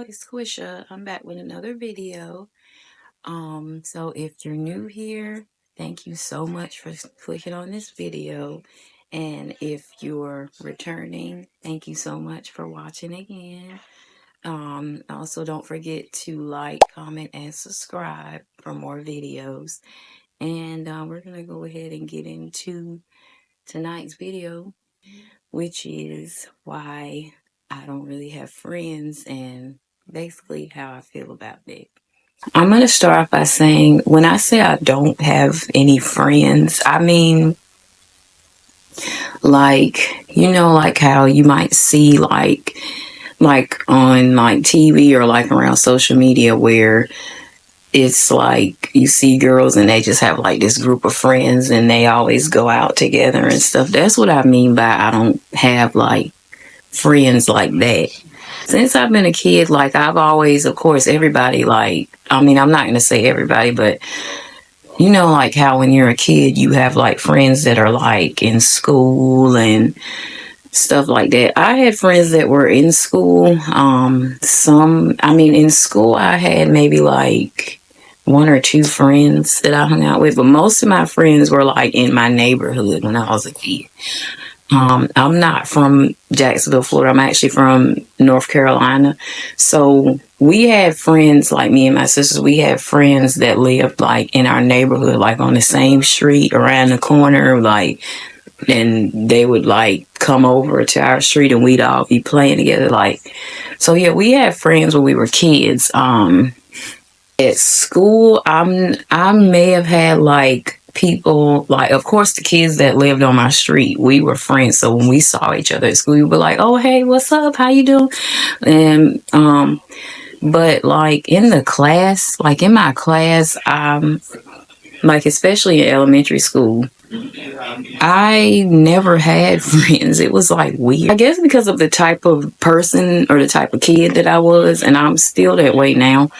It's Squisha. I'm back with another video. So if you're new here, thank you so much for clicking on this video. And if you're returning, thank you so much for watching again. Also don't forget to like, comment, and subscribe for more videos. And we're gonna go ahead and get into tonight's video, which is why I don't really have friends and basically how I feel about that. I'm going to start off by saying when I say I don't have any friends, I mean, like, you know, like how you might see like on like TV or like around social media where it's like you see girls and they just have like this group of friends and they always go out together and stuff. That's what I mean by I don't have like friends like that. Since I've been a kid, like I've always, of course, everybody like, I mean, I'm not going to say everybody, but you know, like how when you're a kid, you have like friends that are like in school and stuff like that. I had friends that were in school. In school, I had maybe like one or two friends that I hung out with, but most of my friends were like in my neighborhood when I was a kid. I'm not from Jacksonville, Florida. I'm actually from North Carolina. So we had friends, like me and my sisters, we had friends that lived like in our neighborhood, like on the same street around the corner, like, and they would like come over to our street and we'd all be playing together. Like, so yeah, we had friends when we were kids. At school, I may have had like people, like of course the kids that lived on my street, we were friends. So when we saw each other at school, we were like, oh hey, what's up? How you doing? And but like in the class, like in my class, like especially in elementary school, I never had friends. It was like weird. I guess because of the type of person or the type of kid that I was, and I'm still that way now.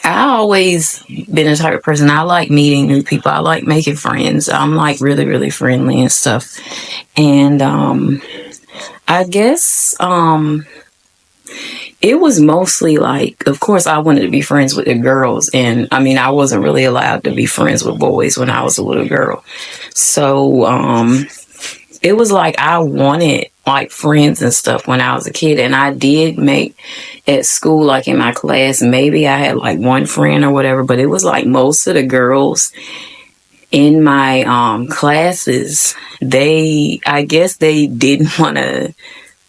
I always been a type of person. I like meeting new people. I like making friends. I'm like really, really friendly and stuff. And I guess it was mostly like, of course, I wanted to be friends with the girls. And I mean, I wasn't really allowed to be friends with boys when I was a little girl. So it was like I wanted like friends and stuff when I was a kid, and I did make at school, like in my class, maybe I had like one friend or whatever, but it was like most of the girls in my classes, I guess they didn't want to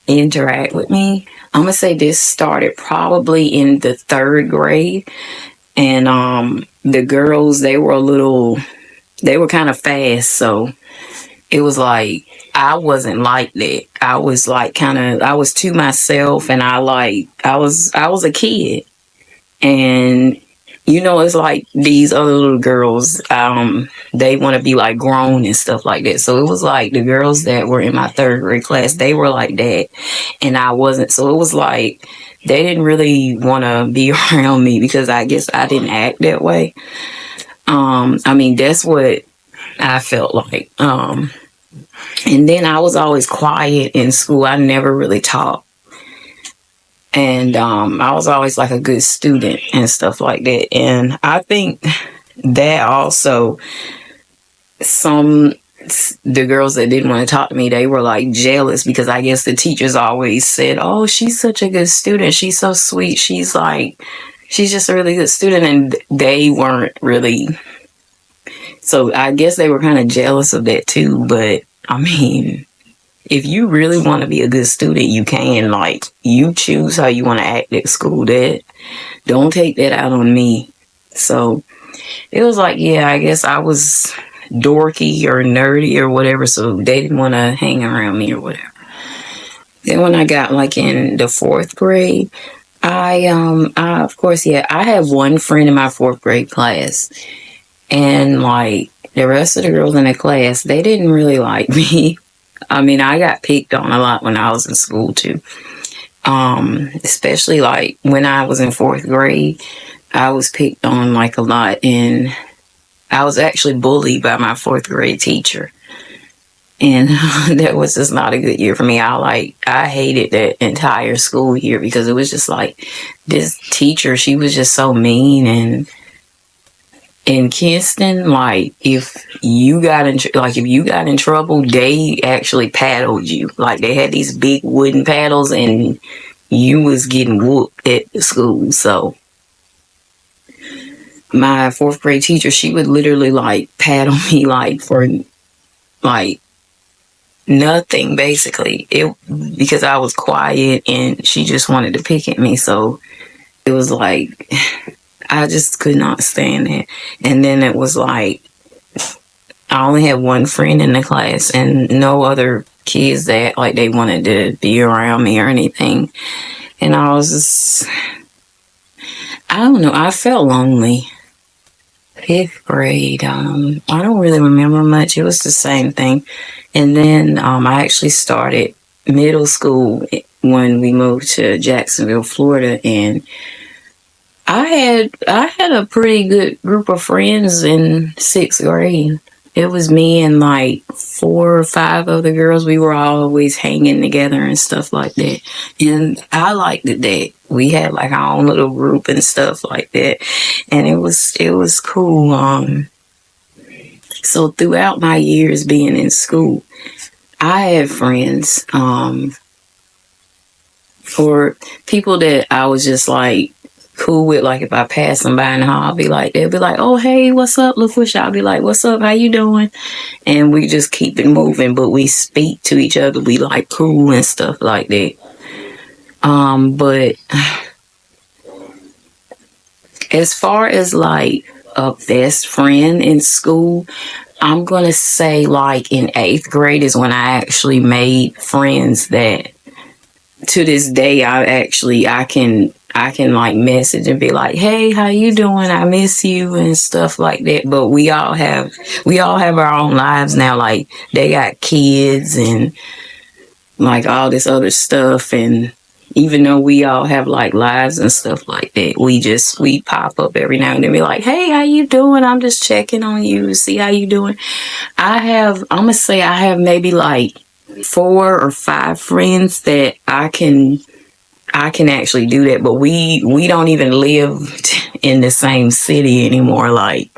interact with me. I'm gonna say this started probably in the third grade, and the girls, they were kind of fast, so it was like I wasn't like that. I was like I was to myself, and I was a kid. And you know, it's like these other little girls, they want to be like grown and stuff like that. So it was like the girls that were in my third grade class, they were like that, and I wasn't. So it was like they didn't really want to be around me because I guess I didn't act that way. I mean, that's what I felt like. And then I was always quiet in school. I never really talked. And I was always like a good student and stuff like that. And I think that also the girls that didn't want to talk to me, they were like jealous because I guess the teachers always said, oh, she's such a good student. She's so sweet. She's just a really good student. And they weren't really. So I guess they were kind of jealous of that too. But I mean, if you really want to be a good student, you can. Like, you choose how you want to act at school. That don't take that out on me. So it was like, yeah, I guess I was dorky or nerdy or whatever, so they didn't want to hang around me or whatever. Then when I got like in the fourth grade, I of course, yeah, I had one friend in my fourth grade class. And like the rest of the girls in the class, they didn't really like me. I mean, I got picked on a lot when I was in school too. Especially like when I was in fourth grade, I was picked on like a lot, and I was actually bullied by my fourth grade teacher. And that was just not a good year for me. I hated that entire school year because it was just like this teacher, she was just so mean. And in Kinston, like if you got in trouble, they actually paddled you. Like they had these big wooden paddles, and you was getting whooped at the school. So my fourth grade teacher, she would literally like paddle me like for like nothing, basically. It because I was quiet and she just wanted to pick at me. So it was like I just could not stand it. And then it was like I only had one friend in the class and no other kids that like they wanted to be around me or anything. And I was just, I don't know, I felt lonely. Fifth grade, I don't really remember much. It was the same thing. And then I actually started middle school when we moved to Jacksonville, Florida, and I had a pretty good group of friends in sixth grade. It was me and like four or five other girls. We were always hanging together and stuff like that. And I liked it that we had like our own little group and stuff like that. And it was cool. So throughout my years being in school, I had friends, or people that I was just like cool with. Like if I pass them by in the hall, they'll be like, "Oh, hey, what's up, LaFush?" I'll be like, "What's up? How you doing?" And we just keep it moving, but we speak to each other. We like cool and stuff like that. But as far as like a best friend in school, I'm gonna say like in eighth grade is when I actually made friends that to this day I can like message and be like, "Hey, how you doing? I miss you," and stuff like that. But we all have our own lives now. Like they got kids and like all this other stuff. And even though we all have like lives and stuff like that, we pop up every now and then, be like, "Hey, how you doing? I'm just checking on you to see how you doing." I'm gonna say I have maybe like four or five friends that I can actually do that, but we don't even live in the same city anymore. Like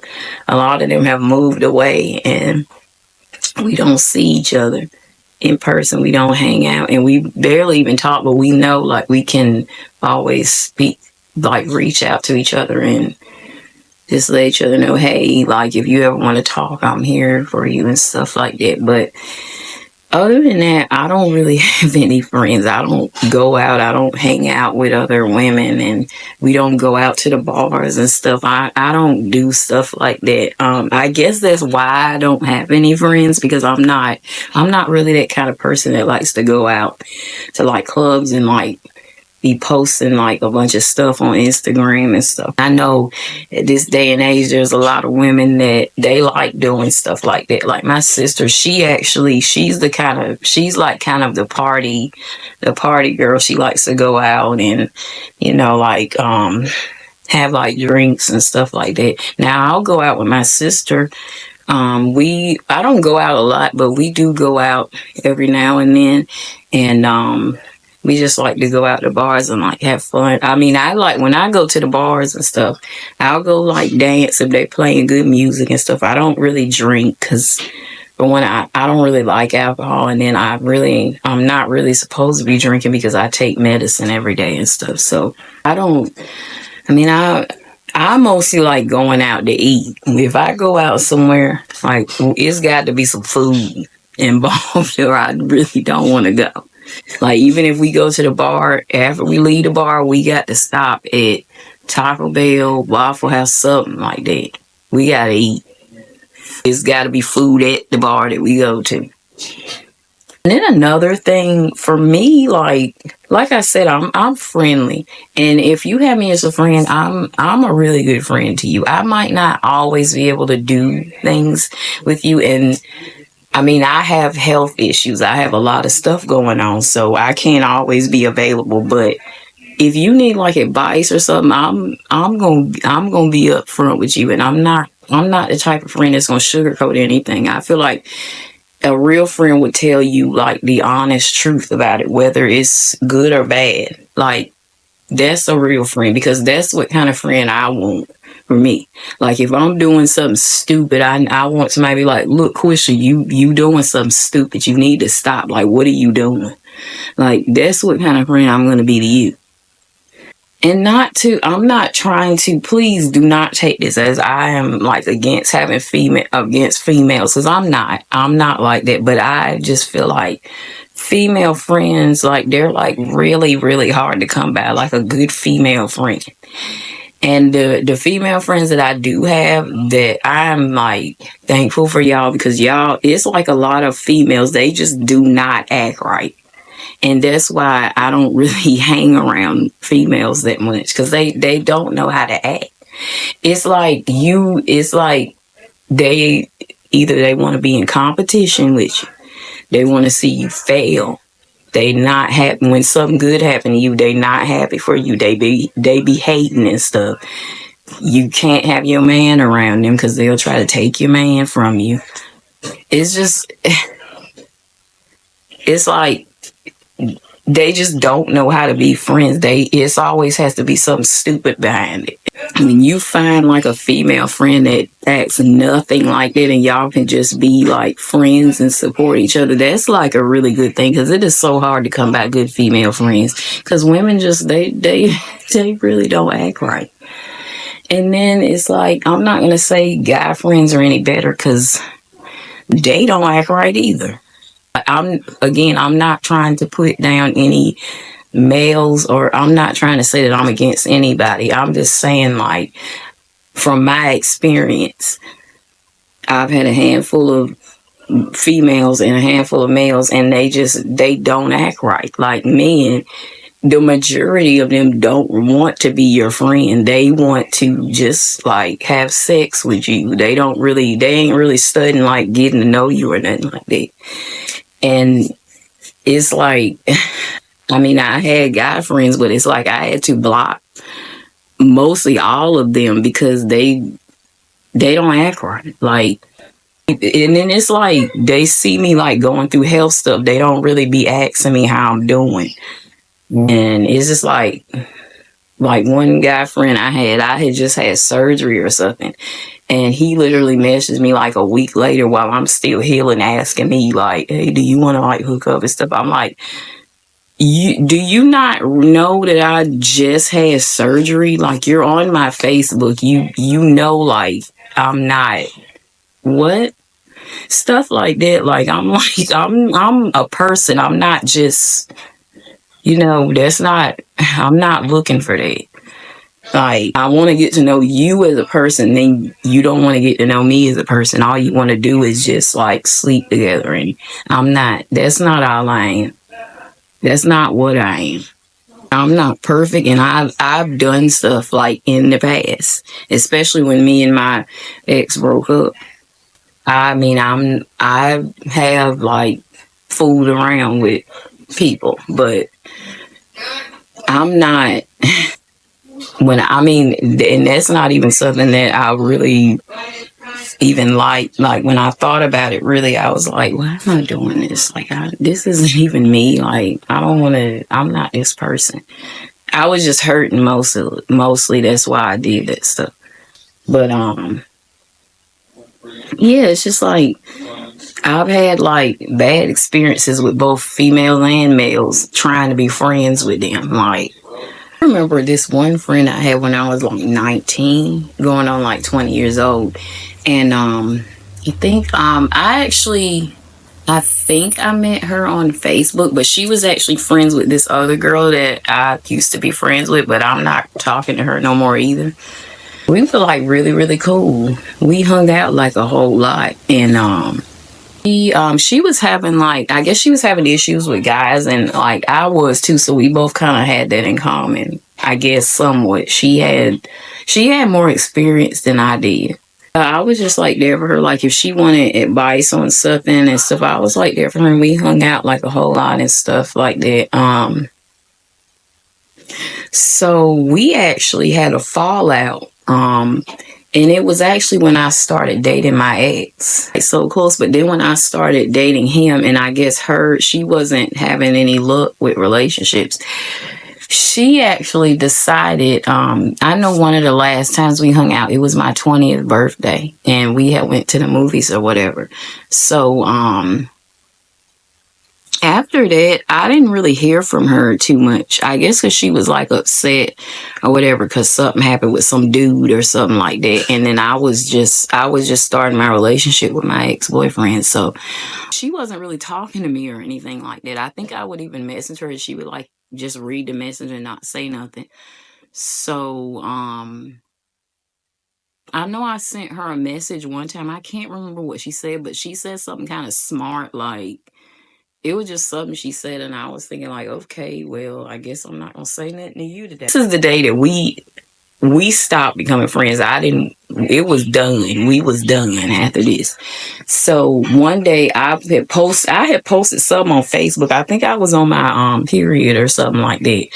a lot of them have moved away, and we don't see each other in person. We don't hang out, and we barely even talk. But we know like we can always speak, like reach out to each other and just let each other know, "Hey, like if you ever want to talk, I'm here for you," and stuff like that. But other than that, I don't really have any friends. I don't go out. I don't hang out with other women, and we don't go out to the bars and stuff. I don't do stuff like that. I guess that's why I don't have any friends, because I'm not really that kind of person that likes to go out to like clubs and like be posting like a bunch of stuff on Instagram and stuff. I know at this day and age, there's a lot of women that they like doing stuff like that. Like my sister, she's like kind of the party girl. She likes to go out and, like, have like drinks and stuff like that. Now I'll go out with my sister. I don't go out a lot, but we do go out every now and then. And, we just like to go out to bars and like have fun. I mean, I like when I go to the bars and stuff, I'll go like dance if they playing good music and stuff. I don't really drink because for one, I don't really like alcohol, and then I'm not really supposed to be drinking because I take medicine every day and stuff. So I don't. I mean, I mostly like going out to eat. If I go out somewhere, like it's got to be some food involved, or I really don't want to go. Like even if we go to the bar, after we leave the bar, we got to stop at Taco Bell, Waffle House, something like that. We gotta eat. It's gotta be food at the bar that we go to. And then another thing for me, like like I said, I'm friendly, and if you have me as a friend, I'm a really good friend to you. I might not always be able to do things with you, and I mean, I have health issues. I have a lot of stuff going on, so I can't always be available. But if you need like advice or something, I'm gonna be upfront with you, and I'm not the type of friend that's gonna sugarcoat anything. I feel like a real friend would tell you like the honest truth about it, whether it's good or bad. Like that's a real friend because that's what kind of friend I want for me. Like if I'm doing something stupid, I want somebody to be like, look, Quisha, you doing something stupid. You need to stop. Like, what are you doing? Like that's what kind of friend I'm gonna be to you. And I'm not trying to, please do not take this as I am like against females, because I'm not like that. But I just feel like female friends, like they're like really, really hard to come by, like a good female friend. And the female friends that I do have, that I'm like thankful for y'all, because y'all, it's like a lot of females, they just do not act right. And that's why I don't really hang around females that much, because they don't know how to act. It's like they either they want to be in competition with you, they want to see you fail. They not happy when something good happened to you. They not happy for you. They be hating and stuff. You can't have your man around them because they'll try to take your man from you. It's just, it's like they just don't know how to be friends. It's always has to be something stupid behind it. When you find like a female friend that acts nothing like that, and y'all can just be like friends and support each other, that's like a really good thing, because it is so hard to come by good female friends, because women just they really don't act right. And then it's like, I'm not gonna say guy friends are any better, because they don't act right either. I'm not trying to put down any males, or I'm not trying to say that I'm against anybody. I'm just saying, like, from my experience, I've had a handful of females and a handful of males, and they don't act right. Like men, the majority of them don't want to be your friend. They want to just like have sex with you. They ain't really studying like getting to know you or nothing like that. And it's like, I mean, I had guy friends, but it's like I had to block mostly all of them, because they don't act right. Like, and then it's like they see me like going through health stuff. They don't really be asking me how I'm doing. And it's just like one guy friend I had just had surgery or something. And he literally messaged me like a week later while I'm still healing, asking me like, hey, do you want to like hook up and stuff? I'm like, do you not know that I just had surgery? Like, you're on my Facebook. You know, like, I'm not what? Stuff like that. Like, I'm like, I'm a person. I'm not just, that's not, I'm not looking for that. Like, I want to get to know you as a person, then you don't want to get to know me as a person. All you want to do is just like sleep together. And that's not all I am. That's not what I am. I'm not perfect, and I've done stuff like in the past, especially when me and my ex broke up. I mean, I have like fooled around with people, but I'm not and that's not even something that I really even like when I thought about it, really, I was like, why am I doing this? Like, this isn't even me. Like, I don't want to, I'm not this person. I was just hurting mostly. That's why I did that stuff. But, yeah, it's just like, I've had like bad experiences with both females and males trying to be friends with them. Like, I remember this one friend I had when I was like 19, going on like 20 years old. And I think I met her on Facebook, but she was actually friends with this other girl that I used to be friends with, but I'm not talking to her no more either. We were like really, really cool. We hung out like a whole lot. And She was having like, I guess she was having issues with guys, and like I was too, so we both kind of had that in common. I guess somewhat. She had more experience than I did. I was just like there for her. Like if she wanted advice on something and stuff, I was like there for her, and we hung out like a whole lot and stuff like that. So we actually had a fallout. And it was actually when I started dating my ex. It's so close, but then when I started dating him, and I guess she wasn't having any luck with relationships. She actually decided, I know one of the last times we hung out, it was my 20th birthday, and we had went to the movies or whatever. So, after that, I didn't really hear from her too much. I guess because she was like upset or whatever because something happened with some dude or something like that. And then I was just starting my relationship with my ex-boyfriend. So she wasn't really talking to me or anything like that. I think I would even message her and she would like just read the message and not say nothing. So, I know I sent her a message one time. I can't remember what she said, but she said something kind of smart, like, it was just something she said, and I was thinking like, okay, well, I guess I'm not gonna say nothing to you today. This is the day that we stopped becoming friends. I didn't. It was done. We was done after this. So one day I had posted something on Facebook. I think I was on my period or something like that.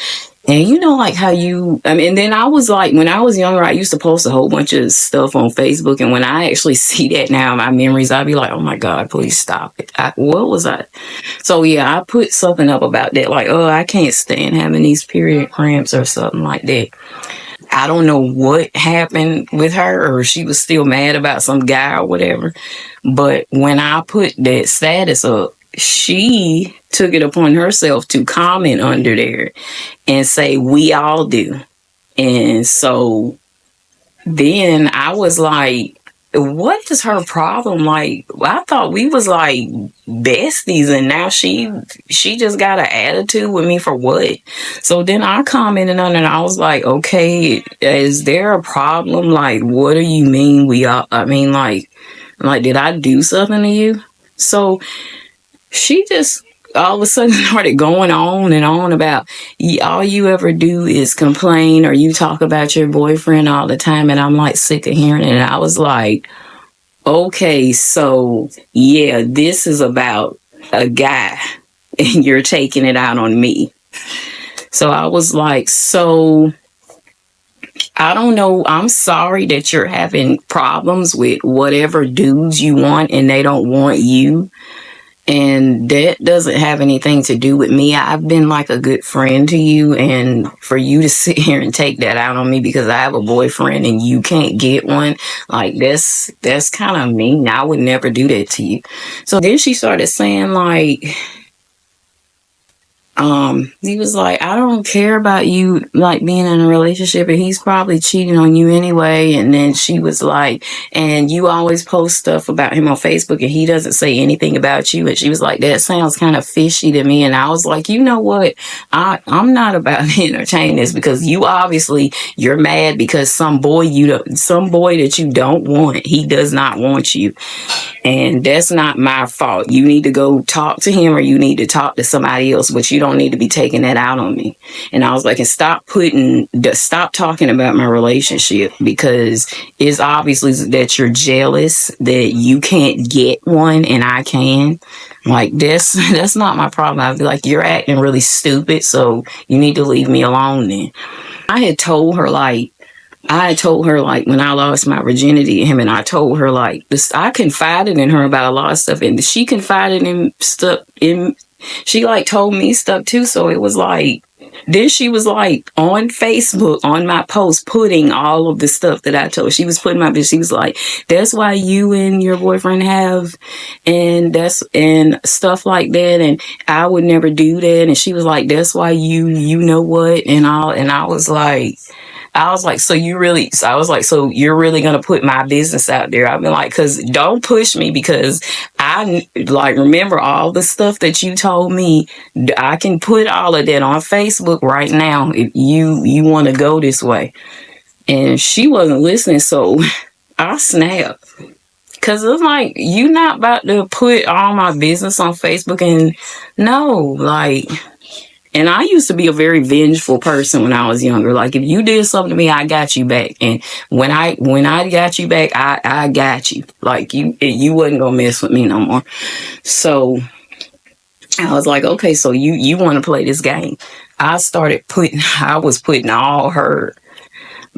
And you know, like how and then I was like, when I was younger, I used to post a whole bunch of stuff on Facebook. And when I actually see that now in my memories, I'd be like, oh my God, please stop it. What was I? So yeah, I put something up about that. Like, oh, I can't stand having these period cramps or something like that. I don't know what happened with her, or she was still mad about some guy or whatever. But when I put that status up, she took it upon herself to comment under there and say, we all do. And so then I was like, what is her problem? Like, I thought we was like besties, and now she just got an attitude with me for what? So then I commented on it, and I was like, okay, is there a problem? Like, what do you mean we all? I mean, like did I do something to you? So she just all of a sudden started going on and on about all you ever do is complain, or you talk about your boyfriend all the time, and I'm like sick of hearing it. And I was like, okay, so yeah, this is about a guy and you're taking it out on me. So I was like, so I don't know. I'm sorry that you're having problems with whatever dudes you want and they don't want you. And that doesn't have anything to do with me. I've been like a good friend to you, and for you to sit here and take that out on me because I have a boyfriend and you can't get one, like that's kind of mean. I would never do that to you. So then she started saying like, he was like, I don't care about you like being in a relationship, and he's probably cheating on you anyway. And then she was like, and you always post stuff about him on Facebook and he doesn't say anything about you. And she was like, that sounds kind of fishy to me. And I was like, you know what? I'm not about to entertain this, because you're mad because some boy that you don't want, he does not want you. And that's not my fault. You need to go talk to him, or you need to talk to somebody else, but you don't need to be taking that out on me. And I was like, and stop talking about my relationship, because it's obviously that you're jealous that you can't get one and I can. Like that's not my problem. I'd be like, you're acting really stupid, so you need to leave me alone then. I had told her when I lost my virginity to him, and I told her like this, I confided in her about a lot of stuff, and she confided in stuff she like told me stuff too. So it was like, then she was like on Facebook on my post putting all of the stuff that I told. She was putting she was like, that's why you and your boyfriend have, and stuff like that, and I would never do that. And she was like, that's why you know what, and all. And I was like, so you're really going to put my business out there? I've been like, because don't push me, because I like remember all the stuff that you told me. I can put all of that on Facebook right now if you want to go this way. And she wasn't listening. So I snapped, Cause it's like, you not about to put all my business on Facebook. And no, like, and I used to be a very vengeful person when I was younger. Like, if you did something to me, I got you back. And when I got you back, I got you. Like, you wasn't gonna mess with me no more. So I was like, okay, so you want to play this game? I was putting all her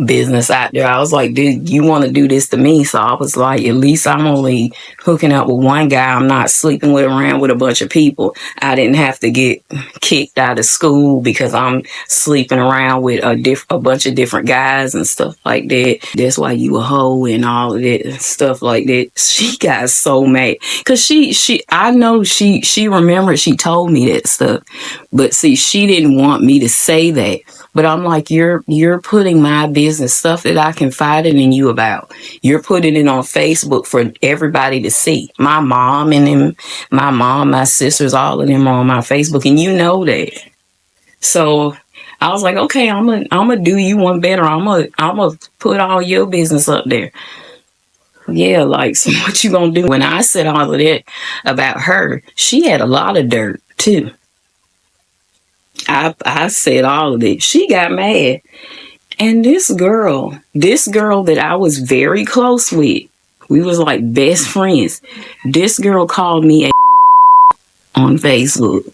business out there. I was like, dude, you want to do this to me? So I was like, at least I'm only hooking up with one guy. I'm not sleeping with around with a bunch of people. I didn't have to get kicked out of school because I'm sleeping around with a bunch of different guys and stuff like that. That's why you a hoe and all of that stuff like that. She got so mad because I know she remembered she told me that stuff, but see, she didn't want me to say that. But I'm like, you're putting my business, stuff that I confided in you about. You're putting it on Facebook for everybody to see. My mom and them, my sisters, all of them are on my Facebook, and you know that. So I was like, okay, I'm gonna do you one better. I'm gonna put all your business up there. Yeah, like, so what you gonna do? When I said all of that about her, she had a lot of dirt too. I said all of it. She got mad. And this girl that I was very close with, we was like best friends. This girl called me a on Facebook.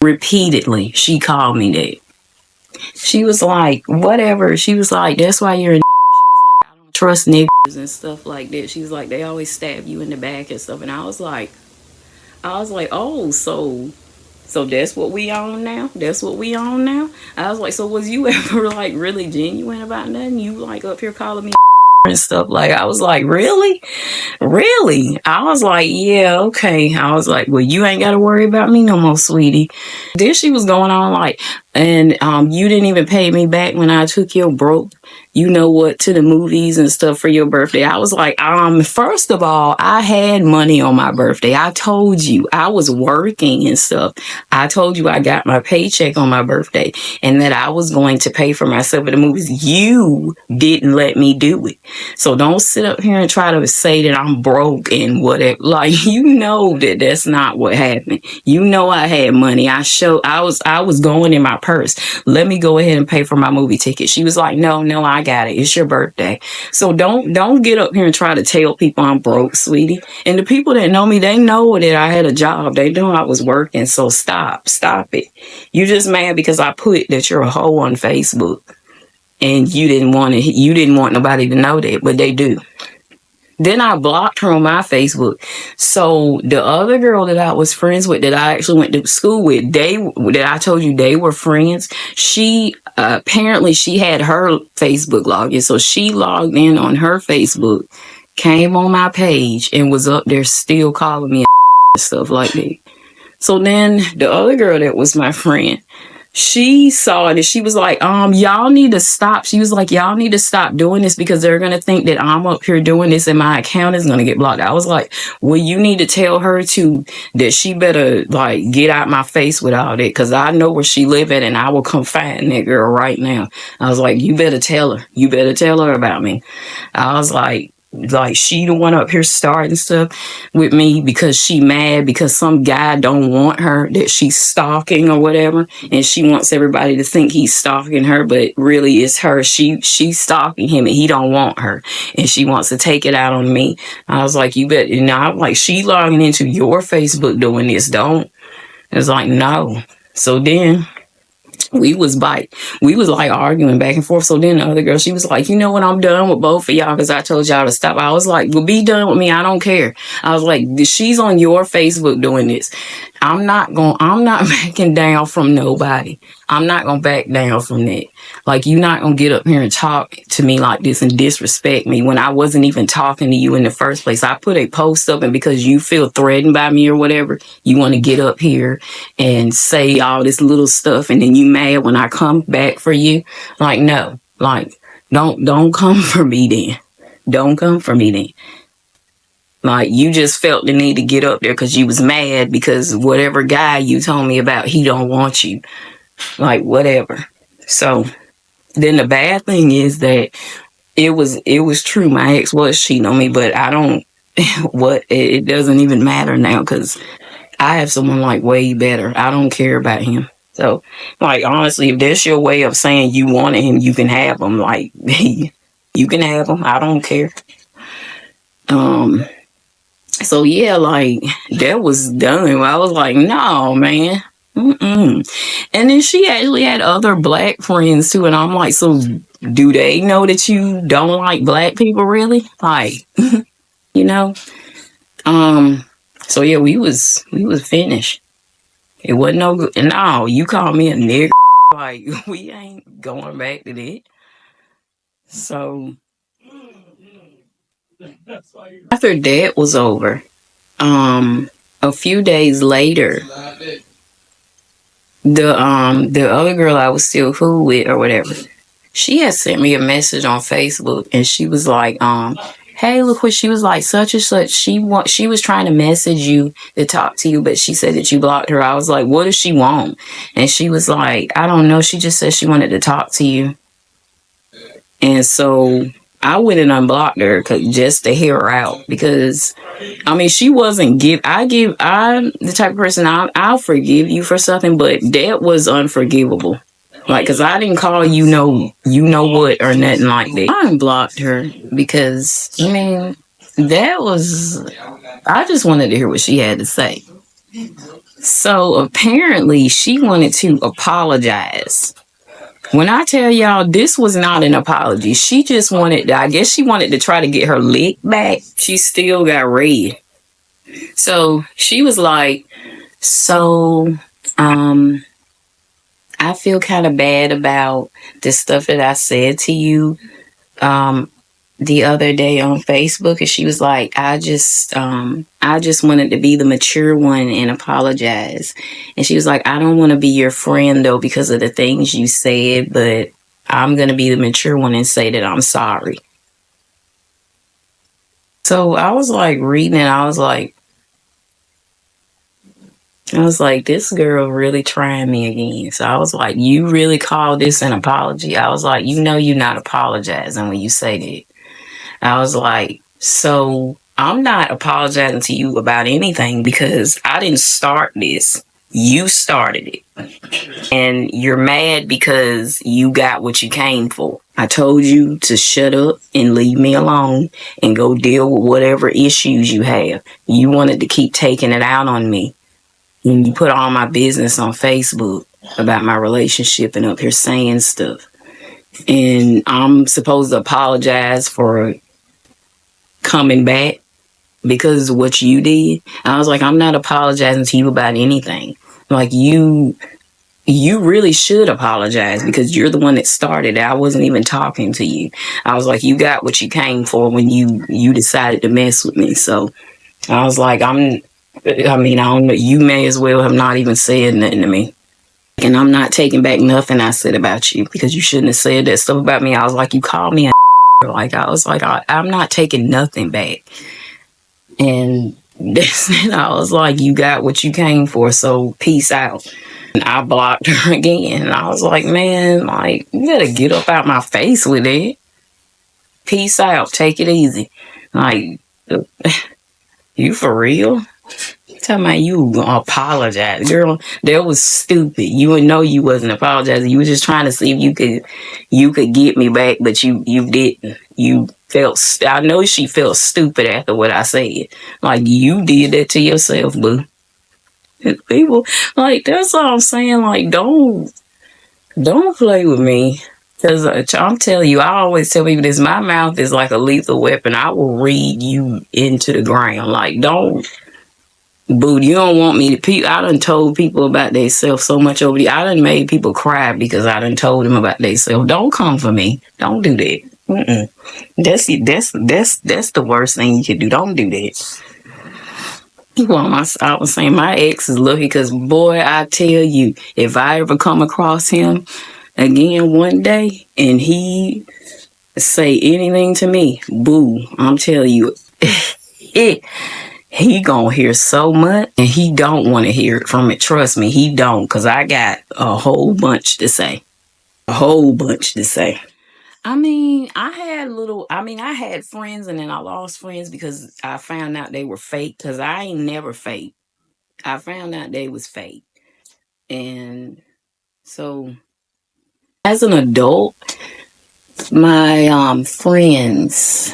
Repeatedly, she called me that. She was like, whatever. She was like, that's why you're a nigger. She was like, I don't trust niggers and stuff like that. She was like, they always stab you in the back and stuff. And I was like, oh, so that's what we on now? That's what we on now? I was like, so was you ever like really genuine about nothing? You like up here calling me and stuff? Like, I was like, really? Really? I was like, yeah, okay. I was like, well, you ain't got to worry about me no more, sweetie. Then she was going on like, and you didn't even pay me back when I took your broke, you know what, to the movies and stuff for your birthday. I was like, first of all, I had money on my birthday. I told you I was working and stuff. I told you I got my paycheck on my birthday and that I was going to pay for myself at the movies. You didn't let me do it. So don't sit up here and try to say that I'm broke and whatever. Like, you know that that's not what happened. You know I had money. I was going in my purse. Let me go ahead and pay for my movie ticket. She was like, no, I got it. It's your birthday. So don't get up here and try to tell people I'm broke, sweetie. And the people that know me, they know that I had a job. They know I was working. So stop it. You just mad because I put that you're a hoe on Facebook and you didn't want nobody to know that, but they do. Then I blocked her on my Facebook. So the other girl that I was friends with, that I actually went to school with, that I told you they were friends. She apparently she had her Facebook login, so she logged in on her Facebook, came on my page, and was up there still calling me and stuff like that. So then the other girl that was my friend, she saw it and she was like, y'all need to stop. She was like, y'all need to stop doing this because they're going to think that I'm up here doing this and my account is going to get blocked. I was like, well, you need to tell her that she better like get out my face with all that because I know where she live at and I will come find that girl right now. I was like, you better tell her. You better tell her about me. I was like she the one up here starting stuff with me because she mad because some guy don't want her, that she's stalking or whatever, and she wants everybody to think he's stalking her, but really it's her. She's stalking him and he don't want her, and she wants to take it out on me. I was like, you bet. And I'm like, she logging into your Facebook doing this, don't. It's like, no. So then we was like arguing back and forth. So then the other girl, she was like, you know what, I'm done with both of y'all because I told y'all to stop. I was like, well, be done with me. I don't care. I was like, she's on your Facebook doing this. I'm not backing down from nobody. I'm not gonna back down from that. Like, you're not gonna get up here and talk to me like this and disrespect me when I wasn't even talking to you in the first place. I put a post up, and because you feel threatened by me or whatever, you want to get up here and say all this little stuff, and then you mad when I come back for you. Like, no, like, don't come for me then. Don't come for me then. Like, you just felt the need to get up there because you was mad because whatever guy you told me about, he don't want you. Like, whatever. So then the bad thing is that it was true. My ex was cheating on me, but I don't. What it doesn't even matter now because I have someone like way better. I don't care about him. So, like honestly, if that's your way of saying you wanted him, you can have him. Like you can have him. I don't care. Um. So yeah, like that was done. I was like, no, man. Mm-mm. And then she actually had other black friends too, and I'm like, so do they know that you don't like black people, really? Like, you know? Um. So yeah, we was finished. It wasn't no good. No, you call me a nigger. Like we ain't going back to that. So after that was over, a few days later, the other girl I was still cool with or whatever, she had sent me a message on Facebook and she was like, hey, look what she was like, such and such. She was trying to message you to talk to you, but she said that you blocked her. I was like, what does she want? And she was like, I don't know. She just said she wanted to talk to you. And so I went and unblocked her just to hear her out because I mean she wasn't I'm the type of person I'll forgive you for something, but that was unforgivable. Like, cause I didn't call you know what or nothing like that. I unblocked her because I mean that was I just wanted to hear what she had to say. So apparently she wanted to apologize. When I tell y'all this was not an apology, she just wanted, I guess she wanted to try to get her lick back. She still got red. So she was like, so, I feel kind of bad about the stuff that I said to you, um, the other day on Facebook. And she was like, I just wanted to be the mature one and apologize. And she was like, I don't want to be your friend though because of the things you said, but I'm going to be the mature one and say that I'm sorry. So I was like reading it. I was like, this girl really trying me again. So I was like, you really call this an apology? I was like, you're not apologizing when you say that. I was like, so I'm not apologizing to you about anything because I didn't start this. You started it. And you're mad because you got what you came for. I told you to shut up and leave me alone and go deal with whatever issues you have. You wanted to keep taking it out on me. And you put all my business on Facebook about my relationship and up here saying stuff. And I'm supposed to apologize for coming back because of what you did. I was like, I'm not apologizing to you about anything. Like you really should apologize because you're the one that started it. I wasn't even talking to you. I was like, you got what you came for when you decided to mess with me. So I was like, I don't know. You may as well have not even said nothing to me. And I'm not taking back nothing I said about you because you shouldn't have said that stuff about me. I was like, you called me a like I was like, I'm not taking nothing back. And I was like, you got what you came for, so peace out. And I blocked her again. And I was like, man, like, you gotta get up out my face with it. Peace out. Take it easy. Like, you for real? Talking about you apologize. Girl, that was stupid. You would know you wasn't apologizing. You were just trying to see if you could get me back, but you didn't. You felt I know she felt stupid after what I said. Like you did that to yourself, boo. People like that's all I'm saying. Like don't play with me. Cause I'm telling you, I always tell people this. My mouth is like a lethal weapon. I will read you into the ground. Like don't. Boo, you don't want me to. I done told people about themselves so much over the. I done made people cry because I done told them about themselves. Don't come for me. Don't do that. Mm-mm. That's the worst thing you could do. Don't do that. Well, I was saying my ex is lucky because boy, I tell you, if I ever come across him again one day and he say anything to me, boo, I'm telling you, he gonna hear so much and he don't want to hear it from it. Trust me, he don't, because I got a whole bunch to say. A whole bunch to say. I had friends and then I lost friends because I found out they were fake because I ain't never fake. I found out they was fake. And so as an adult, my friends,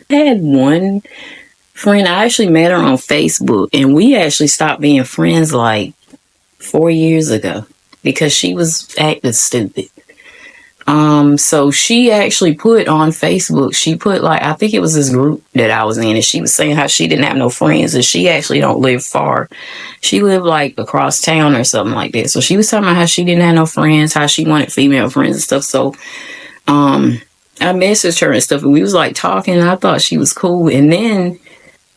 I had one friend, I actually met her on Facebook and we actually stopped being friends like 4 years ago because she was acting stupid. So she actually put on Facebook, she put like, I think it was this group that I was in, and she was saying how she didn't have no friends, and she actually don't live far. She lived like across town or something like that. So she was talking about how she didn't have no friends, how she wanted female friends and stuff. So, um, I messaged her and stuff, and we was like talking, and I thought she was cool. And then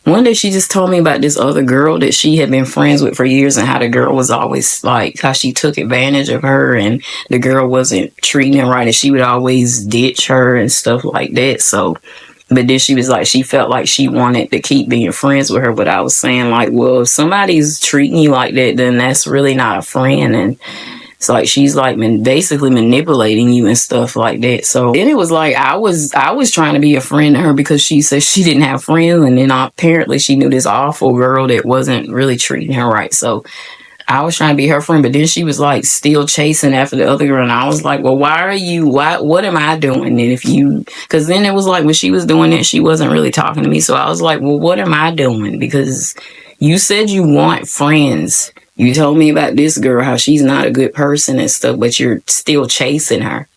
one day she just told me about this other girl that she had been friends with for years and how the girl was always like how she took advantage of her and the girl wasn't treating her right and she would always ditch her and stuff like that. So but then she was like she felt like she wanted to keep being friends with her. But I was saying like, well, if somebody's treating you like that, then that's really not a friend. And it's like she's like basically manipulating you and stuff like that. So then it was like I was trying to be a friend to her because she said she didn't have friends, and then apparently she knew this awful girl that wasn't really treating her right. So I was trying to be her friend, but then she was like still chasing after the other girl, and I was like, well, why are you? Why? What am I doing? And if you, because then it was like when she was doing it, she wasn't really talking to me. So I was like, well, what am I doing? Because you said you want friends. You told me about this girl, how she's not a good person and stuff, but you're still chasing her.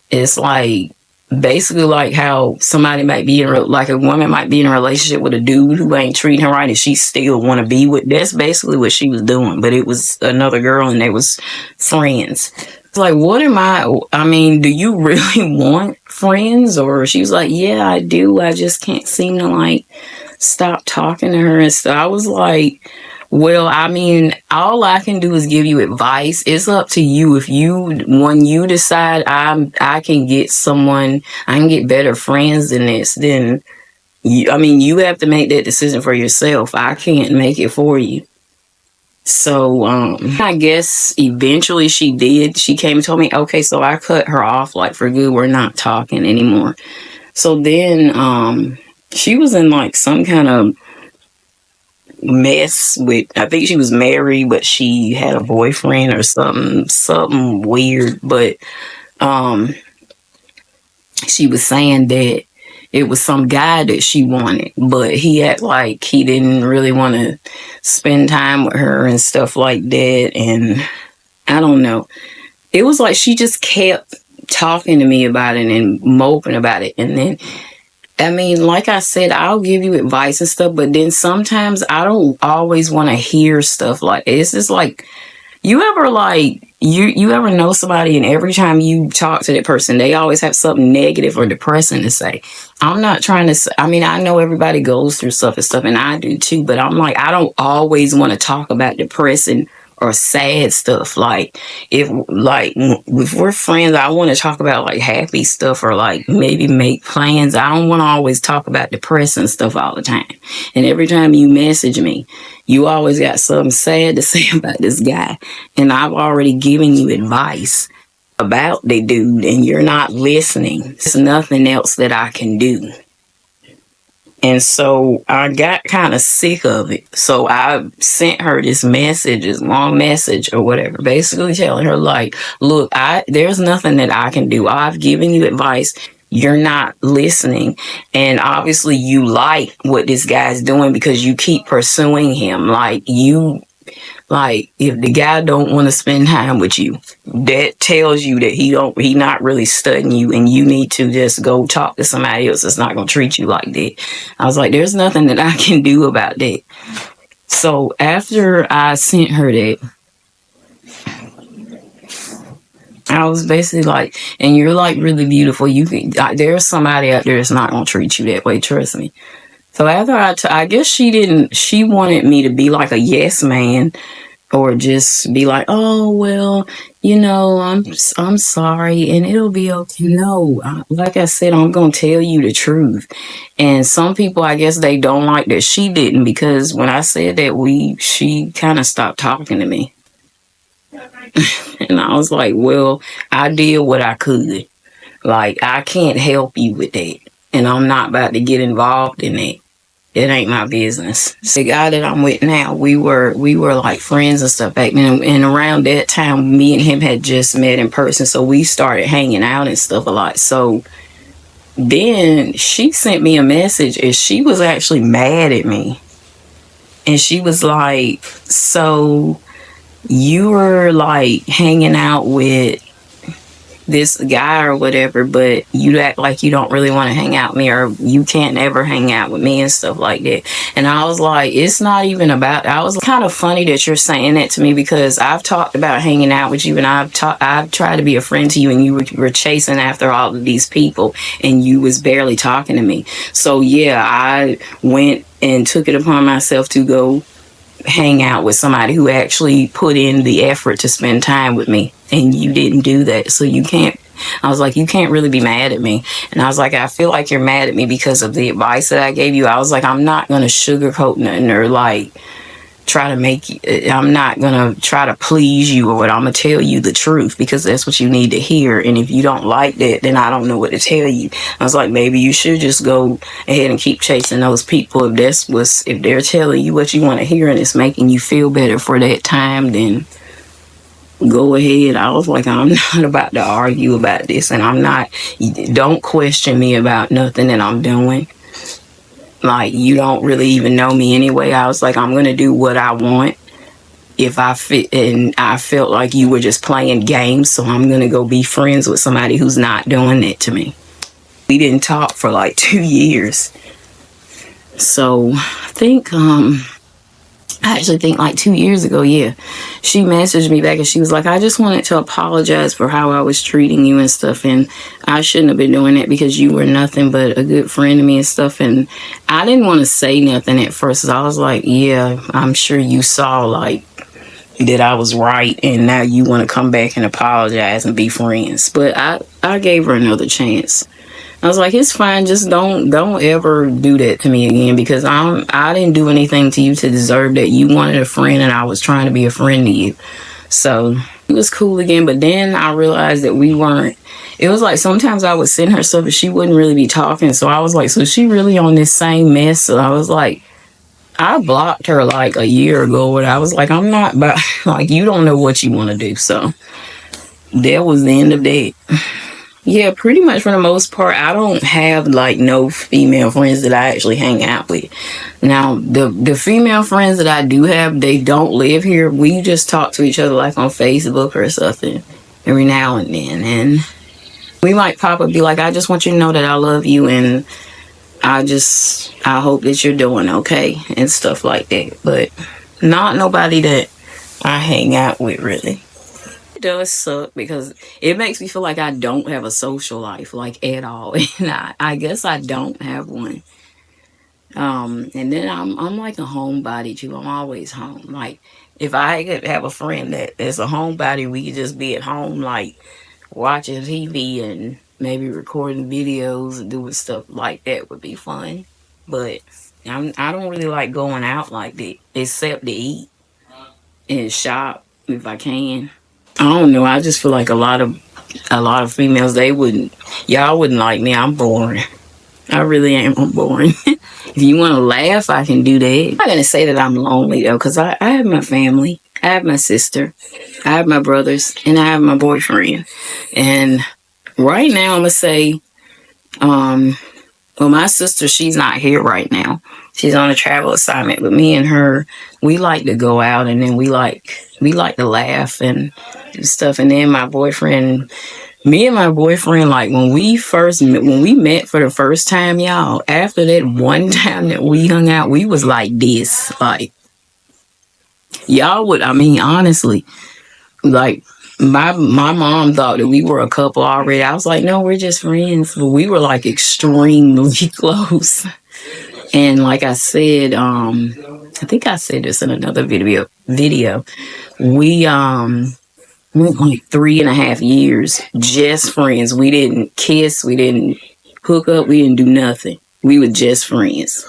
It's like basically like how somebody might be in like a woman might be in a relationship with a dude who ain't treating her right and she still want to be with. That's basically what she was doing, but it was another girl and they was friends. It's like, what am I mean, do you really want friends? Or she was like, yeah, I do, I just can't seem to like stop talking to her and stuff. I was like, well, I mean, all I can do is give you advice. It's up to you. If you, when you decide I can get someone, I can get better friends than this, then you, I mean, you have to make that decision for yourself. I can't make it for you. So, I guess eventually she did. She came and told me, okay, so I cut her off like for good. We're not talking anymore. So then, she was in like some kind of mess with, I think she was married but she had a boyfriend or something weird. But um she was saying that it was some guy that she wanted, but he act like he didn't really want to spend time with her and stuff like that. And I don't know, it was like she just kept talking to me about it and moping about it. And then, I mean, like I said, I'll give you advice and stuff, but then sometimes I don't always want to hear stuff like it's just like you ever like you ever know somebody and every time you talk to that person, they always have something negative or depressing to say. I'm not trying to say, I mean, I know everybody goes through stuff and stuff, and I do too, but I'm like, I don't always want to talk about depressing or sad stuff. Like if we're friends, I want to talk about like happy stuff or like maybe make plans. I don't want to always talk about depressing stuff all the time. And every time you message me, you always got something sad to say about this guy, and I've already given you advice about the dude and you're not listening. There's nothing else that I can do. And so I got kind of sick of it. So I sent her this message, this long message or whatever, basically telling her like, look, there's nothing that I can do. I've given you advice. You're not listening. And obviously you like what this guy's doing because you keep pursuing him. Like if the guy don't want to spend time with you, that tells you that he not really studying you, and you need to just go talk to somebody else that's not gonna treat you like that. I was like, there's nothing that I can do about that. So after I sent her that, I was basically like, and you're like really beautiful. You can, there's somebody out there that's not gonna treat you that way. Trust me. So after I guess she wanted me to be like a yes man or just be like, oh well, I'm sorry, and it'll be okay. No, like I said, I'm gonna tell you the truth. And some people, I guess, they don't like that she didn't, because when I said that, she kind of stopped talking to me, and I was like, well, I did what I could. Like, I can't help you with that. And I'm not about to get involved in it. It ain't my business. The guy that I'm with now, we were like friends and stuff back then. And around that time, me and him had just met in person. So we started hanging out and stuff a lot. So then she sent me a message and she was actually mad at me. And she was like, so you were like hanging out with this guy or whatever, but you act like you don't really want to hang out with me, or you can't ever hang out with me and stuff like that. And I was like, it's not even about, I was kind of funny that you're saying that to me, because I've talked about hanging out with you, and I've tried to be a friend to you, and you were chasing after all of these people and you was barely talking to me. So yeah, I went and took it upon myself to go hang out with somebody who actually put in the effort to spend time with me, and you didn't do that. So you can't, I was like, you can't really be mad at me. And I was like, I feel like you're mad at me because of the advice that I gave you. I was like, I'm not going to sugarcoat nothing or like try to make you, I'm not going to try to please you or what. I'm going to tell you the truth because that's what you need to hear. And if you don't like that, then I don't know what to tell you. I was like, maybe you should just go ahead and keep chasing those people. If they're telling you what you want to hear and it's making you feel better for that time, then go ahead. I was like, I'm not about to argue about this, and don't question me about nothing that I'm doing. Like, you don't really even know me anyway. I was like, I'm going to do what I want. If I fit, and I felt like you were just playing games, so I'm going to go be friends with somebody who's not doing that to me. We didn't talk for like 2 years. So I actually think like 2 years ago, yeah, she messaged me back and she was like, I just wanted to apologize for how I was treating you and stuff. And I shouldn't have been doing that because you were nothing but a good friend to me and stuff. And I didn't want to say nothing at first. I was like, yeah, I'm sure you saw like that I was right. And now you want to come back and apologize and be friends. But I gave her another chance. I was like, it's fine. Just don't ever do that to me again, because I didn't do anything to you to deserve that. You wanted a friend and I was trying to be a friend to you. So it was cool again. But then I realized that we weren't. It was like sometimes I would send her stuff, but she wouldn't really be talking. So I was like, so she really on this same mess? So I was like, I blocked her like a year ago. And I was like, I'm not about, like, you don't know what you want to do. So that was the end of that. Yeah, pretty much for the most part, I don't have like no female friends that I actually hang out with. Now, the female friends that I do have, they don't live here. We just talk to each other like on Facebook or something every now and then. And we might pop up and be like, I just want you to know that I love you, and I hope that you're doing okay and stuff like that. But not nobody that I hang out with really. Does suck because it makes me feel like I don't have a social life like at all. And I guess I don't have one. And then I'm like a homebody too. I'm always home. Like, if I could have a friend that is a homebody, we could just be at home like watching TV and maybe recording videos and doing stuff like that would be fun. But I don't really like going out like that except to eat and shop if I can. I don't know. I just feel like a lot of females, y'all wouldn't like me. I'm boring. I really am. I'm boring. If you want to laugh, I can do that. I'm not gonna say that I'm lonely though, because I have my family. I have my sister. I have my brothers, and I have my boyfriend. And right now, I'm gonna say, well, my sister, she's not here right now. She's on a travel assignment. But me and her, we like to go out, and then we like to laugh and stuff. And then me and my boyfriend, like when we met for the first time, y'all, after that one time that we hung out, we was like this. Like, y'all would, I mean, honestly, like my mom thought that we were a couple already. I was like, no, we're just friends. But we were like extremely close. And like I said, I think I said this in another video. We went like 3.5 years just friends. We didn't kiss, we didn't hook up, we didn't do nothing. We were just friends.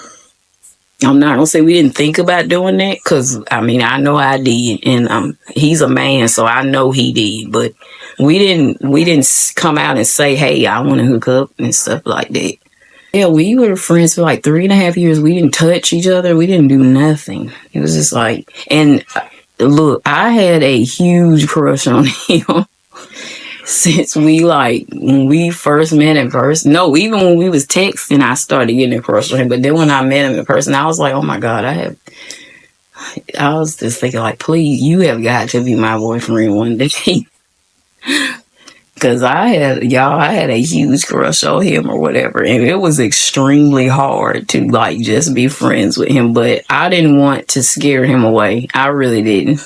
I'm not gonna say we didn't think about doing that, because I mean I know I did, and he's a man, so I know he did. But we didn't come out and say, hey, I want to hook up and stuff like that. Yeah, we were friends for like 3.5 years. We didn't touch each other. We didn't do nothing. It was just like, and look, I had a huge crush on him since when we first met in person. No, even when we was texting, I started getting a crush on him. But then when I met him in person, I was like, oh my God, I was just thinking like, please, you have got to be my boyfriend one day. Cause I had a huge crush on him or whatever, and it was extremely hard to like just be friends with him. But I didn't want to scare him away. I really didn't,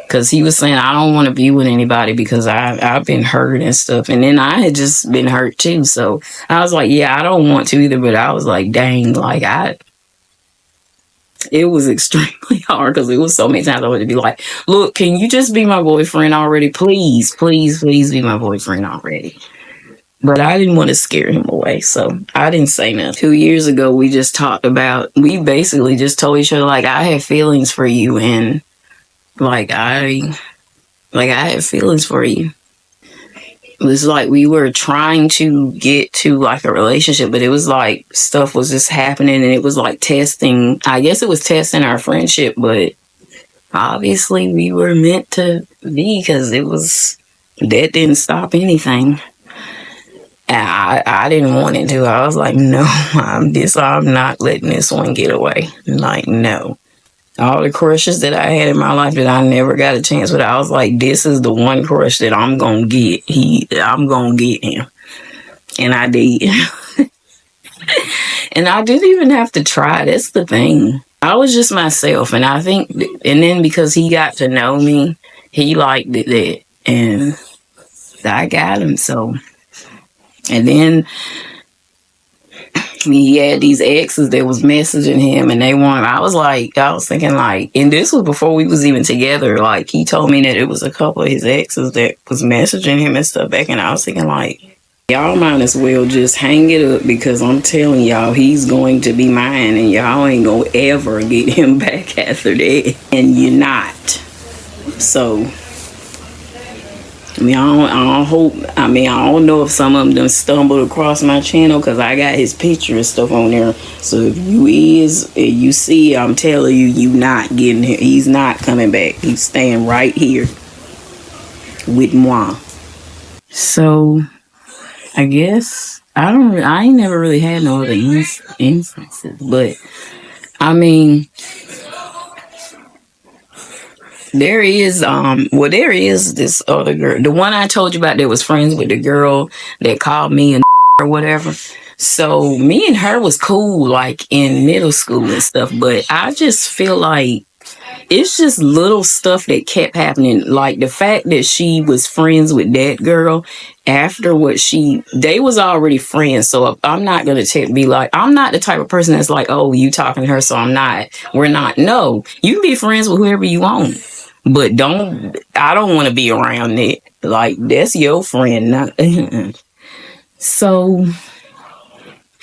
cause he was saying I don't want to be with anybody because I've been hurt and stuff, and then I had just been hurt too. So I was like, yeah, I don't want to either. But I was like, dang, it was extremely hard because it was so many times I wanted to be like, look, can you just be my boyfriend already? Please, please, please be my boyfriend already. But I didn't want to scare him away, so I didn't say nothing. 2 years ago, we basically just told each other, like, I have feelings for you, and like, I have feelings for you. It was like we were trying to get to like a relationship, but it was like stuff was just happening, and it was like testing. I guess it was testing our friendship, but obviously we were meant to be, because that didn't stop anything. And I didn't want it to. I was like, no, I'm not letting this one get away. Like, no. All the crushes that I had in my life that I never got a chance with, I was like, this is the one crush that I'm gonna get. I'm gonna get him. And I did. And I didn't even have to try. That's the thing. I was just myself. And I think, and then because he got to know me, he liked it. And I got him. So, and then he had these exes that was messaging him, and I was thinking like, and this was before we was even together. Like, he told me that it was a couple of his exes that was messaging him and stuff back, and I was thinking like, y'all might as well just hang it up, because I'm telling y'all, he's going to be mine, and y'all ain't gonna ever get him back after that, and you're not. So I mean, I don't know if some of them done stumbled across my channel, because I got his picture and stuff on there. So if you see, I'm telling you, you not getting him. He's not coming back. He's staying right here with moi. So I guess I ain't never really had no other instances, but I mean, there is this other girl, the one I told you about that was friends with the girl that called me or whatever. So me and her was cool like in middle school and stuff, but I just feel like it's just little stuff that kept happening. Like the fact that she was friends with that girl after they was already friends. So I'm not going to be like, I'm not the type of person that's like, oh, you talking to her, so we're not. No, you can be friends with whoever you want. But I don't want to be around it. Like, that's your friend. So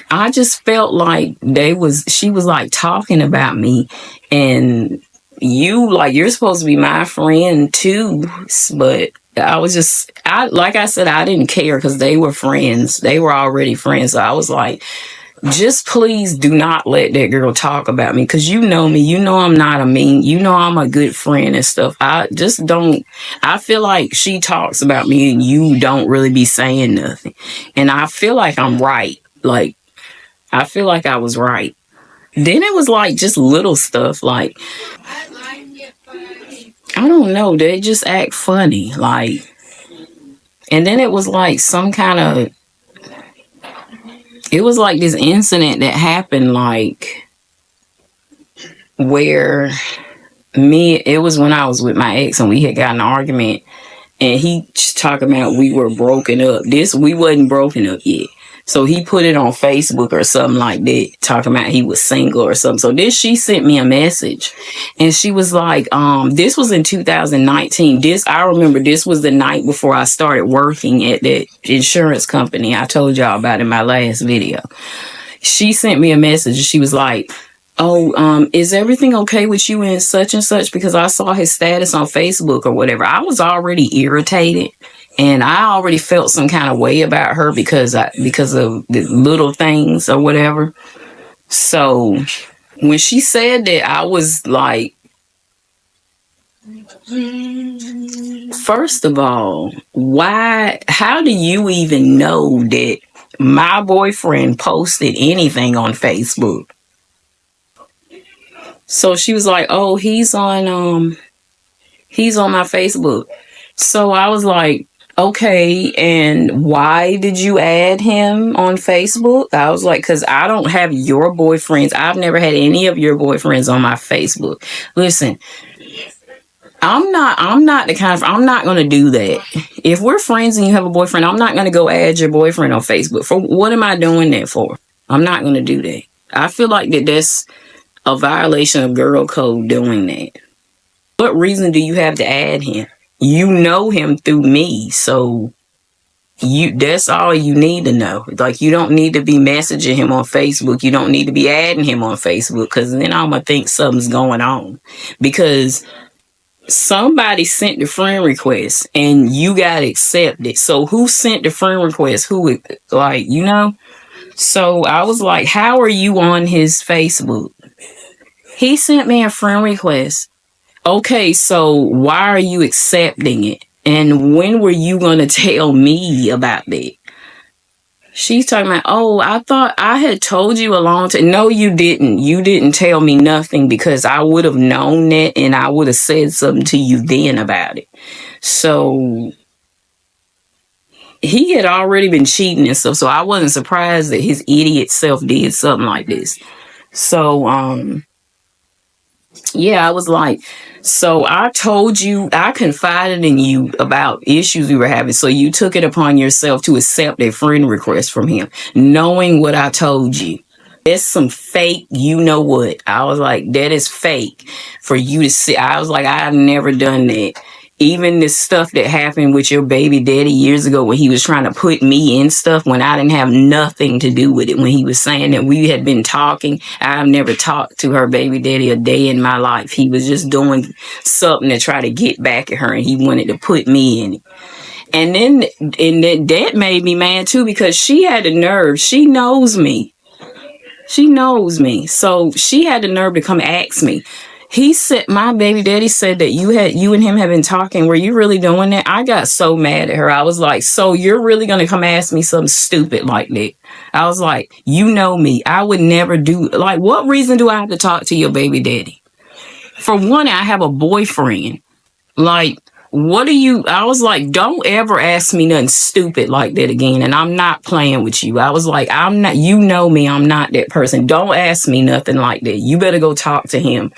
I just felt like she was like talking about me, and you're supposed to be my friend too. But like I said, I didn't care, because they were friends. They were already friends. So I was like, just please do not let that girl talk about me, because you know me, you know I'm not I'm a good friend and stuff. I feel like she talks about me and you don't really be saying nothing, and I feel like I'm right. Like, I feel like I was right. Then it was like just little stuff, like, I don't know, they just act funny, like, and then it was like it was like this incident that happened, like, where it was when I was with my ex and we had got in an argument, and he talking about we were broken up. We wasn't broken up yet. So he put it on Facebook or something like that, talking about he was single or something. So she sent me a message, and she was like, this was in 2019. I remember this was the night before I started working at that insurance company I told y'all about in my last video. She sent me a message, and she was like, oh, is everything okay with you and such, because I saw his status on Facebook or whatever. I was already irritated, and I already felt some kind of way about her because of the little things or whatever. So when she said that, I was like, first of all, why, how do you even know that my boyfriend posted anything on Facebook? So she was like, oh, he's on my Facebook. So I was like, okay, and why did you add him on Facebook? I was like, because I don't have your boyfriends. I've never had any of your boyfriends on my Facebook. Listen, I'm not the kind of, I'm not going to do that. If we're friends and you have a boyfriend, I'm not going to go add your boyfriend on Facebook. For what am I doing that for? I'm not going to do that. I feel like that's a violation of girl code doing that. What reason do you have to add him? You know him through me, so that's all you need to know. Like, you don't need to be messaging him on Facebook. You don't need to be adding him on Facebook, because then I'm gonna think something's going on, because somebody sent the friend request and you got accepted. So who sent the friend request? Who, like, So I was like, how are you on his Facebook? He sent me a friend request. Okay, so why are you accepting it? And when were you going to tell me about that? She's talking about, oh, I thought I had told you a long time. No, you didn't. You didn't tell me nothing, because I would have known that and I would have said something to you then about it. So he had already been cheating and stuff. So I wasn't surprised that his idiot self did something like this. So, yeah, I was like, so I told you, I confided in you about issues we were having. So you took it upon yourself to accept a friend request from him, knowing what I told you. It's some fake, you know what? I was like, that is fake for you to see. I was like, I've never done that. Even the stuff that happened with your baby daddy years ago, when he was trying to put me in stuff when I didn't have nothing to do with it, when he was saying that we had been talking, I've never talked to her baby daddy a day in my life. He was just doing something to try to get back at her, and he wanted to put me in it. And then that made me mad too, because she had the nerve. She knows me. She knows me. So she had the nerve to come ask me. He said, my baby daddy said that you and him have been talking. Were you really doing that? I got so mad at her. I was like, so you're really going to come ask me something stupid like that? I was like, you know me. I would never do, like, what reason do I have to talk to your baby daddy? For one, I have a boyfriend. Like, what are you? I was like, don't ever ask me nothing stupid like that again. And I'm not playing with you. I was like, I'm not, you know me, I'm not that person. Don't ask me nothing like that. You better go talk to him.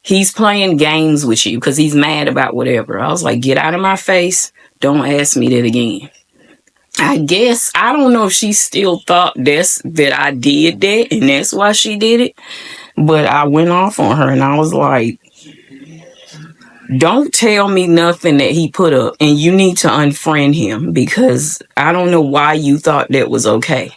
He's playing games with you because he's mad about whatever. I was like, get out of my face. Don't ask me that again. I guess, I don't know if she still thought that I did that and that's why she did it. But I went off on her and I was like, don't tell me nothing that he put up, and you need to unfriend him, because I don't know why you thought that was okay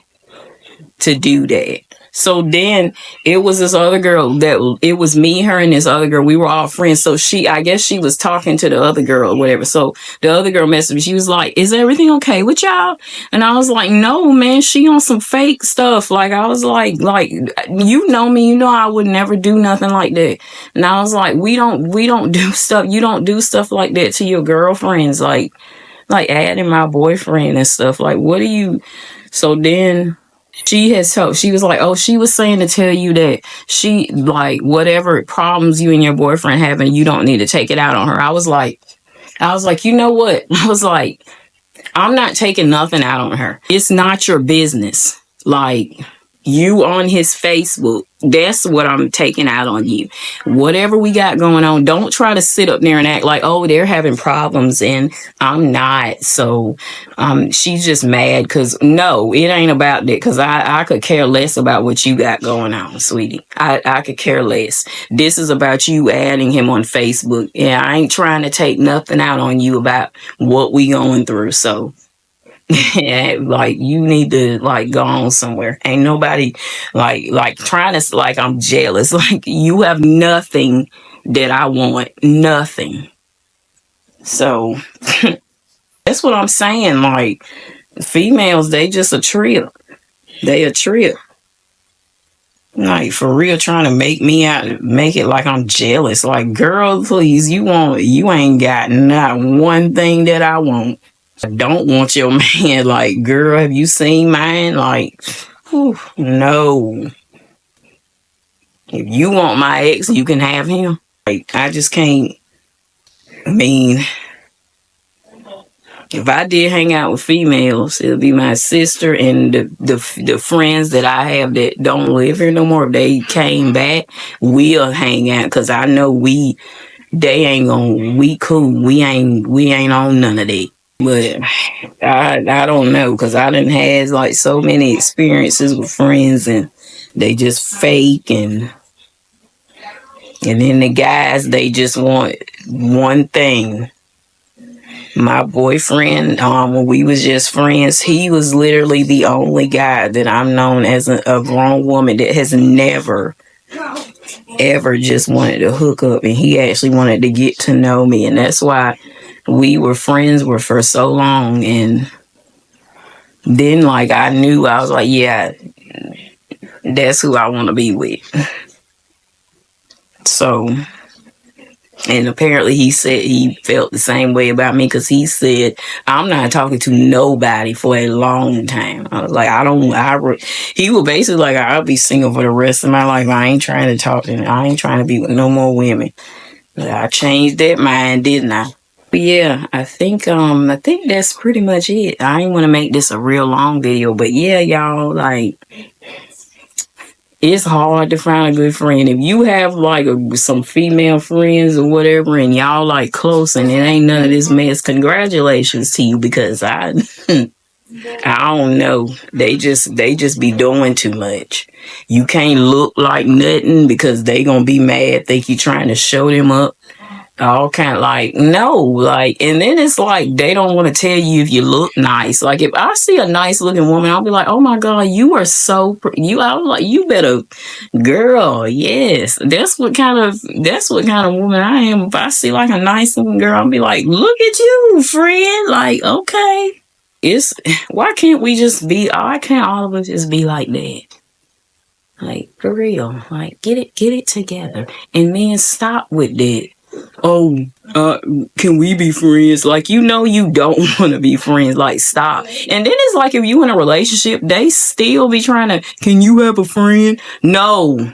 to do that. So then it was this other girl that it was me, her, and this other girl. We were all friends. So I guess she was talking to the other girl or whatever. So the other girl messaged me. She was like, is everything okay with y'all? And I was like, no, man, she on some fake stuff. Like, I was like, you know me, you know, I would never do nothing like that. And I was like, we don't do stuff. You don't do stuff like that to your girlfriends. Like adding my boyfriend and stuff. Like, what do you? So then she was like, oh, she was saying to tell you that she, like, whatever problems you and your boyfriend having, you don't need to take it out on her. I was like, you know what? I was like, I'm not taking nothing out on her. It's not your business. Like, you on his Facebook, that's what I'm taking out on you. Whatever we got going on, don't try to sit up there and act like, oh, they're having problems and I'm not. So she's just mad because no, it ain't about that, because I could care less about what you got going on, sweetie. I could care less. This is about you adding him on Facebook. Yeah, I ain't trying to take nothing out on you about what we going through. So Like you need to like go on somewhere. Ain't nobody like trying to like I'm jealous. Like you have nothing that I want. Nothing. So that's what I'm saying. Like females, they just a trip. They a trip. Like for real, trying to make me out, make it like I'm jealous. Like, girl, please, you ain't got not one thing that I want. I don't want your man. Like, girl, have you seen mine? Like, whew, no. If you want my ex, you can have him. Like, I just can't. I mean, if I did hang out with females, it'll be my sister and the friends that I have that don't live here no more. If they came back, we'll hang out because I know they ain't gonna, we cool. We ain't on none of that. But I don't know because I done had like so many experiences with friends and they just fake and then the guys, they just want one thing. My boyfriend, when we was just friends, he was literally the only guy that I'm known as a grown woman that has never ever just wanted to hook up, and he actually wanted to get to know me, and that's why we were friends for so long. And then like I knew, I was like, yeah, that's who I want to be with. So, and apparently he said he felt the same way about me because he said, I'm not talking to nobody for a long time. I was like, he was basically like, I'll be single for the rest of my life. I ain't trying to talk to, I ain't trying to be with no more women. But I changed that mind, didn't I? But yeah, I think that's pretty much it. I ain't want to make this a real long video, but yeah, y'all, like, it's hard to find a good friend. If you have like some female friends or whatever, and y'all like close, and it ain't none of this mess, congratulations to you because I don't know. They just be doing too much. You can't look like nothing because they gonna be mad. Think you trying to show them up. All kind of like no, like, and then it's like they don't want to tell you if you look nice. Like if I see a nice looking woman, I'll be like, oh my god, you are so you. I was like, you better, girl. Yes, that's what kind of woman I am. If I see like a nice looking girl, I'll be like, look at you, friend. Like, okay, it's why can't we just be? Why can't all of us just be like that? Like for real, like get it together, and men stop with that. Oh, can we be friends? Like, you don't want to be friends. Like, stop. And then it's like if you in a relationship, they still be trying to, can you have a friend? No,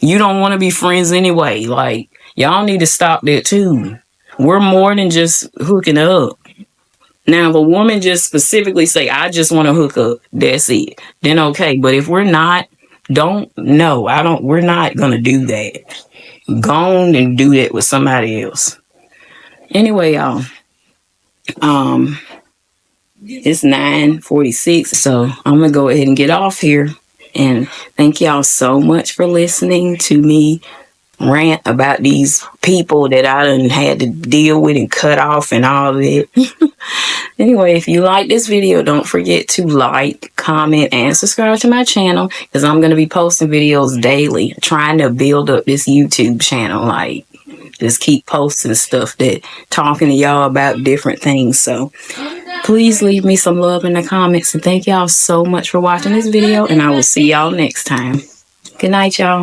you don't want to be friends anyway. Like, y'all need to stop that too. We're more than just hooking up. Now, if a woman just specifically say, I just want to hook up, that's it, then okay. But if we're not, we're not going to do that. Go on and do that with somebody else. Anyway, y'all, it's 9:46, so I'm gonna go ahead and get off here. And thank y'all so much for listening to me rant about these people that I done had to deal with and cut off and all that. Anyway, if you like this video, don't forget to like, comment, and subscribe to my channel because I'm going to be posting videos daily, trying to build up this YouTube channel. Like, just keep posting stuff talking to y'all about different things. So please leave me some love in the comments, and thank y'all so much for watching this video, and I will see y'all next time. Good night, y'all.